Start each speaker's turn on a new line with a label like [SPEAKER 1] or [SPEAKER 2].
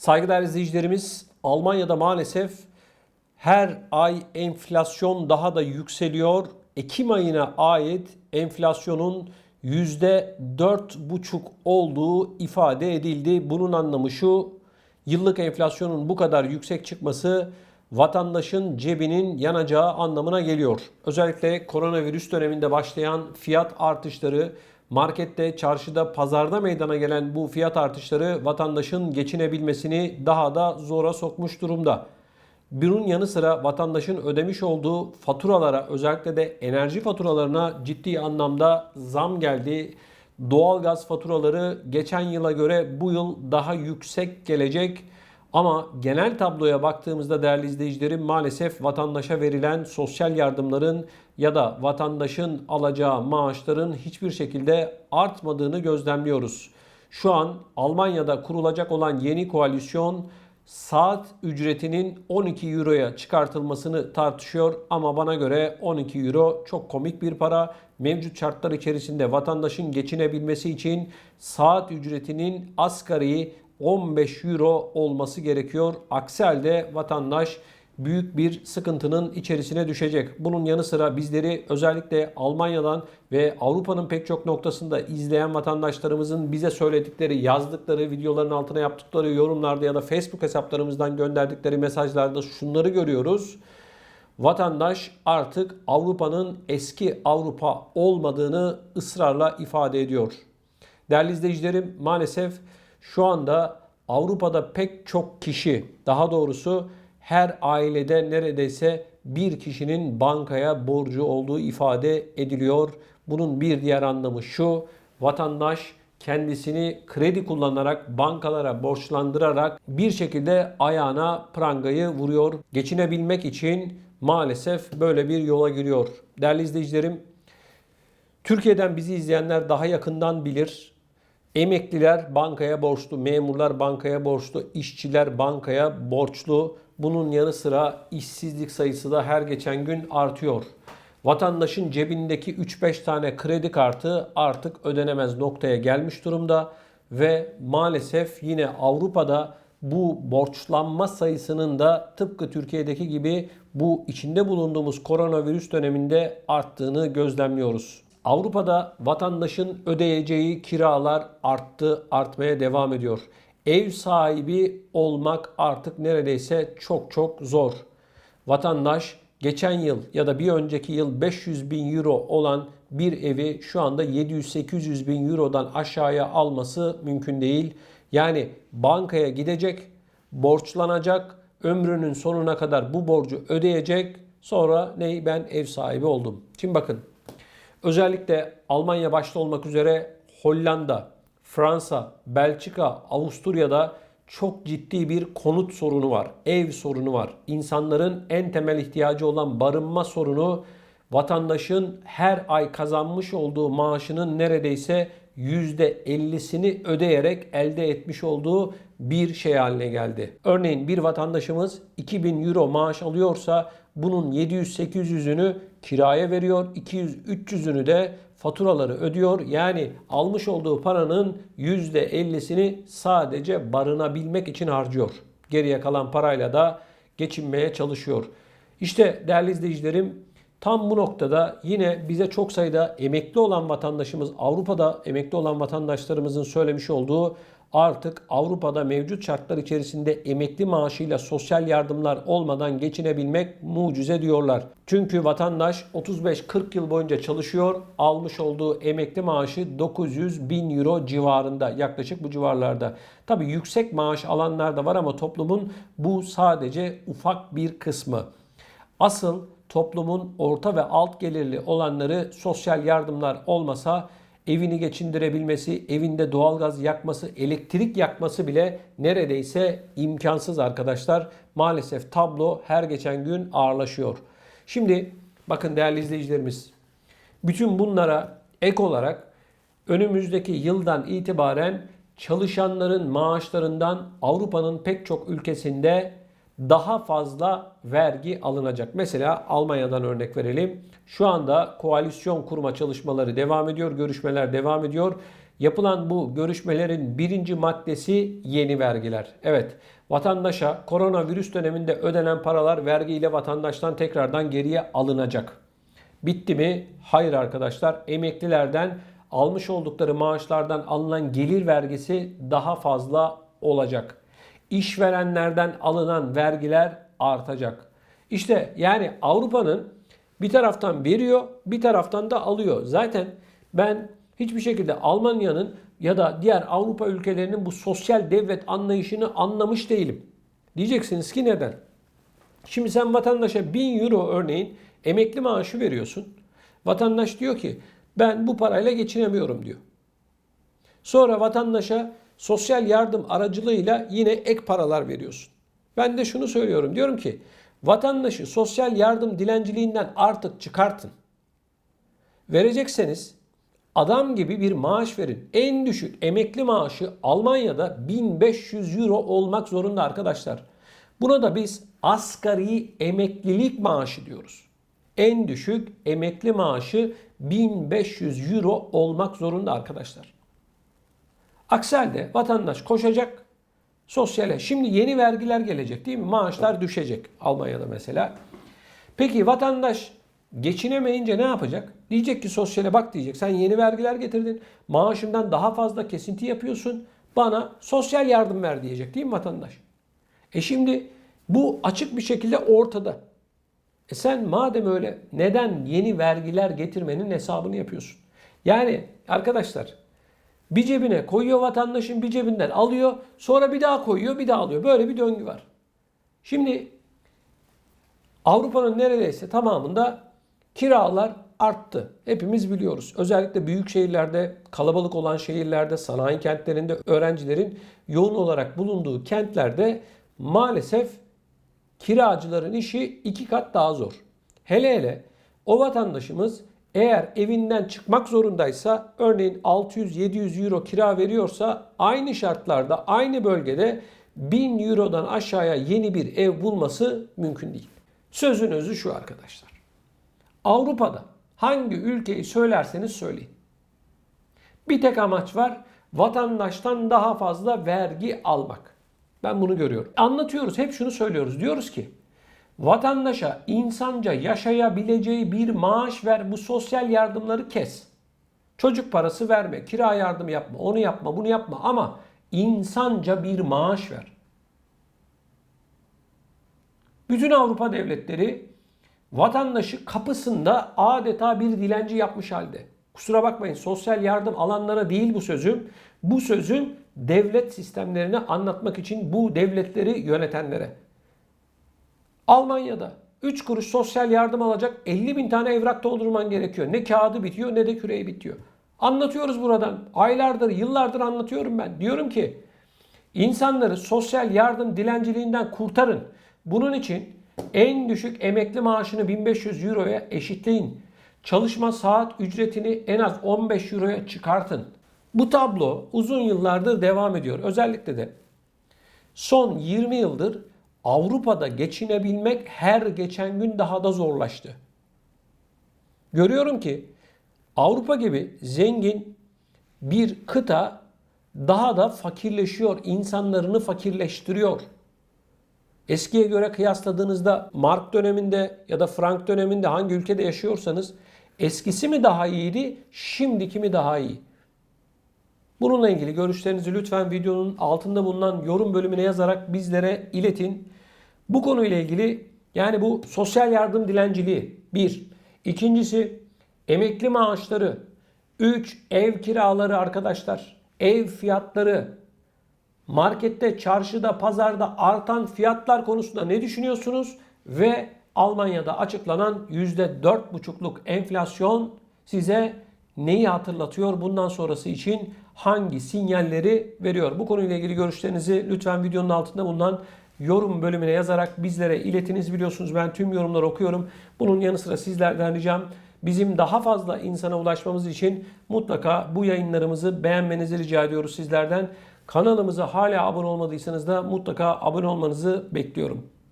[SPEAKER 1] Saygıdeğer izleyicilerimiz, Almanya'da maalesef her ay enflasyon daha da yükseliyor. Ekim ayına ait enflasyonun %4,5 olduğu ifade edildi. Bunun anlamı şu: yıllık enflasyonun bu kadar yüksek çıkması vatandaşın cebinin yanacağı anlamına geliyor. Özellikle koronavirüs döneminde başlayan fiyat artışları, markette, çarşıda, pazarda meydana gelen bu fiyat artışları vatandaşın geçinebilmesini daha da zora sokmuş durumda. Bunun yanı sıra vatandaşın ödemiş olduğu faturalara, özellikle de enerji faturalarına ciddi anlamda zam geldi. Doğalgaz faturaları geçen yıla göre bu yıl daha yüksek gelecek. Ama genel tabloya baktığımızda değerli izleyicilerim, maalesef vatandaşa verilen sosyal yardımların ya da vatandaşın alacağı maaşların hiçbir şekilde artmadığını gözlemliyoruz. Şu an Almanya'da kurulacak olan yeni koalisyon saat ücretinin 12 euroya çıkartılmasını tartışıyor ama bana göre 12 euro çok komik bir para. Mevcut şartlar içerisinde vatandaşın geçinebilmesi için saat ücretinin asgari 15 euro olması gerekiyor. Aksi halde vatandaş büyük bir sıkıntının içerisine düşecek. Bunun yanı sıra bizleri özellikle Almanya'dan ve Avrupa'nın pek çok noktasında izleyen vatandaşlarımızın bize söyledikleri, yazdıkları, videoların altına yaptıkları yorumlarda ya da Facebook hesaplarımızdan gönderdikleri mesajlarda şunları görüyoruz: vatandaş artık Avrupa'nın eski Avrupa olmadığını ısrarla ifade ediyor. Değerli izleyicilerim, maalesef şu anda Avrupa'da pek çok kişi, daha doğrusu her ailede neredeyse bir kişinin bankaya borcu olduğu ifade ediliyor. Bunun bir diğer anlamı şu: vatandaş kendisini kredi kullanarak, bankalara borçlandırarak bir şekilde ayağına prangayı vuruyor. Geçinebilmek için maalesef böyle bir yola giriyor. Değerli izleyicilerim, Türkiye'den bizi izleyenler daha yakından bilir. Emekliler bankaya borçlu, memurlar bankaya borçlu, işçiler bankaya borçlu. Bunun yanı sıra işsizlik sayısı da her geçen gün artıyor. Vatandaşın cebindeki 3-5 tane kredi kartı artık ödenemez noktaya gelmiş durumda ve maalesef yine Avrupa'da bu borçlanma sayısının da tıpkı Türkiye'deki gibi bu içinde bulunduğumuz koronavirüs döneminde arttığını gözlemliyoruz. Avrupa'da vatandaşın ödeyeceği kiralar arttı, artmaya devam ediyor. Ev sahibi olmak artık neredeyse çok zor. Vatandaş geçen yıl ya da bir önceki yıl 500 bin euro olan bir evi şu anda 700-800 bin eurodan aşağıya alması mümkün değil. Yani bankaya gidecek, borçlanacak, ömrünün sonuna kadar bu borcu ödeyecek. Sonra ben ev sahibi oldum. Şimdi bakın, özellikle Almanya başta olmak üzere Hollanda, Fransa, Belçika, Avusturya'da çok ciddi bir konut sorunu var. Ev sorunu var. İnsanların en temel ihtiyacı olan barınma sorunu vatandaşın her ay kazanmış olduğu maaşının neredeyse %50'sini ödeyerek elde etmiş olduğu bir şey haline geldi. Örneğin bir vatandaşımız 2000 euro maaş alıyorsa bunun 700-800'ünü kiraya veriyor, 200-300'ünü de faturaları ödüyor. Yani almış olduğu paranın %50'sini sadece barınabilmek için harcıyor. Geriye kalan parayla da geçinmeye çalışıyor. İşte değerli izleyicilerim, tam bu noktada yine bize çok sayıda emekli olan vatandaşımız, Avrupa'da emekli olan vatandaşlarımızın söylemiş olduğu, artık Avrupa'da mevcut şartlar içerisinde emekli maaşıyla sosyal yardımlar olmadan geçinebilmek mucize diyorlar. Çünkü vatandaş 35-40 yıl boyunca çalışıyor. Almış olduğu emekli maaşı 900 bin euro civarında, yaklaşık bu civarlarda. Tabii yüksek maaş alanlar da var ama toplumun bu sadece ufak bir kısmı. Asıl toplumun orta ve alt gelirli olanları sosyal yardımlar olmasa evini geçindirebilmesi, evinde doğalgaz yakması, elektrik yakması bile neredeyse imkansız arkadaşlar. Maalesef tablo her geçen gün ağırlaşıyor. Şimdi bakın değerli izleyicilerimiz, bütün bunlara ek olarak önümüzdeki yıldan itibaren çalışanların maaşlarından Avrupa'nın pek çok ülkesinde daha fazla vergi alınacak. Mesela Almanya'dan örnek verelim. Şu anda koalisyon kurma çalışmaları devam ediyor, görüşmeler devam ediyor. Yapılan bu görüşmelerin birinci maddesi yeni vergiler. Evet, vatandaşa koronavirüs döneminde ödenen paralar vergiyle vatandaştan tekrardan geriye alınacak. Bitti mi? Hayır arkadaşlar. Emeklilerden almış oldukları maaşlardan alınan gelir vergisi daha fazla olacak. İşverenlerden alınan vergiler artacak. İşte yani Avrupa'nın bir taraftan veriyor, bir taraftan da alıyor. Zaten ben hiçbir şekilde Almanya'nın ya da diğer Avrupa ülkelerinin bu sosyal devlet anlayışını anlamış değilim. Diyeceksiniz ki neden? Şimdi sen vatandaşa 1000 euro örneğin emekli maaşı veriyorsun. Vatandaş diyor ki ben bu parayla geçinemiyorum diyor. Sonra vatandaşa sosyal yardım aracılığıyla yine ek paralar veriyorsun. Ben de şunu söylüyorum. Diyorum ki vatandaşı sosyal yardım dilenciliğinden artık çıkartın. Verecekseniz adam gibi bir maaş verin. En düşük emekli maaşı Almanya'da 1500 euro olmak zorunda arkadaşlar. Buna da biz asgari emeklilik maaşı diyoruz. En düşük emekli maaşı 1500 euro olmak zorunda arkadaşlar. Aksi halde vatandaş koşacak sosyale. Şimdi yeni vergiler gelecek değil mi? Maaşlar düşecek Almanya'da mesela. Peki vatandaş geçinemeyince ne yapacak? Diyecek ki sosyale bak diyecek. Sen yeni vergiler getirdin. Maaşımdan daha fazla kesinti yapıyorsun. Bana sosyal yardım ver diyecek değil mi vatandaş? Şimdi bu açık bir şekilde ortada. Sen madem öyle neden yeni vergiler getirmenin hesabını yapıyorsun? Yani arkadaşlar bir cebine koyuyor vatandaşın bir cebinden alıyor. Sonra bir daha koyuyor bir daha alıyor. Böyle bir döngü var. Şimdi Avrupa'nın neredeyse tamamında kiralar arttı. Hepimiz biliyoruz. Özellikle büyük şehirlerde, kalabalık olan şehirlerde, sanayi kentlerinde öğrencilerin yoğun olarak bulunduğu kentlerde maalesef kiracıların işi 2 kat daha zor. Hele hele o vatandaşımız eğer evinden çıkmak zorundaysa örneğin 600-700 euro kira veriyorsa aynı şartlarda aynı bölgede 1000 eurodan aşağıya yeni bir ev bulması mümkün değil. Sözün özü şu arkadaşlar. Avrupa'da hangi ülkeyi söylerseniz söyleyin. Bir tek amaç var. Vatandaştan daha fazla vergi almak. Ben bunu görüyorum. Anlatıyoruz. Hep şunu söylüyoruz. Diyoruz ki vatandaşa insanca yaşayabileceği bir maaş ver. Bu sosyal yardımları kes. Çocuk parası verme. Kira yardım yapma. Onu yapma. Bunu yapma. Ama insanca bir maaş ver. Bütün Avrupa devletleri vatandaşı kapısında adeta bir dilenci yapmış halde. Kusura bakmayın sosyal yardım alanlara değil bu sözüm. Bu sözüm devlet sistemlerini anlatmak için bu devletleri yönetenlere. Almanya'da 3 kuruş sosyal yardım alacak 50 bin tane evrak doldurman gerekiyor. Ne kağıdı bitiyor ne de küreği bitiyor. Anlatıyoruz buradan. Aylardır, yıllardır anlatıyorum ben. Diyorum ki insanları sosyal yardım dilenciliğinden kurtarın. Bunun için en düşük emekli maaşını 1500 euroya eşitleyin. Çalışma saat ücretini en az 15 euroya çıkartın. Bu tablo uzun yıllardır devam ediyor. Özellikle de son 20 yıldır Avrupa'da geçinebilmek her geçen gün daha da zorlaştı. Görüyorum ki Avrupa gibi zengin bir kıta daha da fakirleşiyor, insanlarını fakirleştiriyor. Eskiye göre kıyasladığınızda Mark döneminde ya da Frank döneminde hangi ülkede yaşıyorsanız eskisi mi daha iyiydi, şimdiki mi daha iyi? Bununla ilgili görüşlerinizi lütfen videonun altında bulunan yorum bölümüne yazarak bizlere iletin. Bu konuyla ilgili yani bu sosyal yardım dilenciliği 1. İkincisi emekli maaşları. 3. Ev kiraları arkadaşlar. Ev fiyatları. Markette, çarşıda, pazarda artan fiyatlar konusunda ne düşünüyorsunuz? Ve Almanya'da açıklanan %4,5'luk enflasyon size neyi hatırlatıyor? Bundan sonrası için hangi sinyalleri veriyor? Bu konuyla ilgili görüşlerinizi lütfen videonun altında bulunan yorum bölümüne yazarak bizlere iletiniz. Biliyorsunuz ben tüm yorumları okuyorum. Bunun yanı sıra sizlerden ricam bizim daha fazla insana ulaşmamız için mutlaka bu yayınlarımızı beğenmenizi rica ediyoruz sizlerden. Kanalımıza hala abone olmadıysanız da mutlaka abone olmanızı bekliyorum.